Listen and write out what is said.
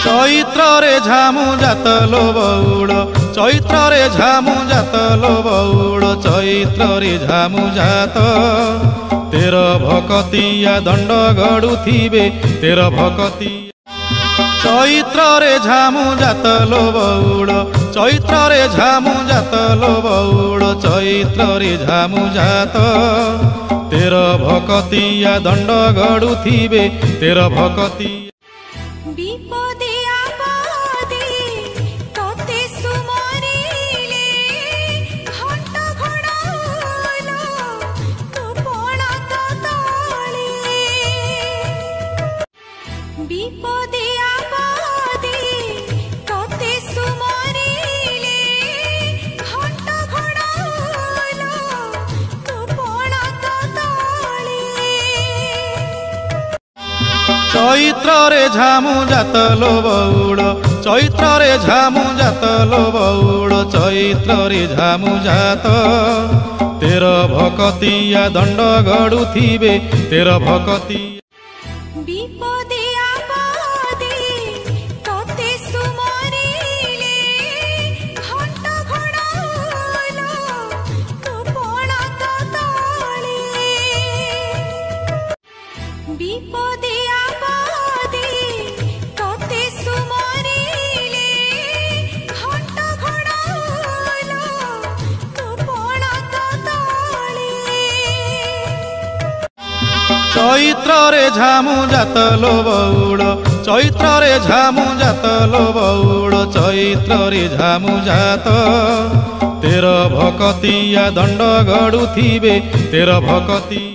चैत्र रे झामु जात लो बौड़ चैत्र रे झामु जात लो बौड़ चैत्र रे झामु जात तेर भकतिया दंड गड़ुथिबे तेर भकतिया चैत्र रे झामु जात लो बौड़ चैत्र रे झामु जात लो बौड़ चैत्र रे झामु जात तेर भकतिया दंड गड़ुथिबे तेर भकतिया चैत्र रे झामु जात लो बौड़ चैत्र रे झामु जात लो बौड़ चैत्र रे झामु जात तेर भकतिया दंड गड़ुथिबे तेर भकतिया चैत्र रे झामु जात लो बौड़ चैत्र रे झामु जात लो बौड़ चैत्र रे झामु जात तेर भकतिया दंड गड़ुथिबे तेर भकतिया।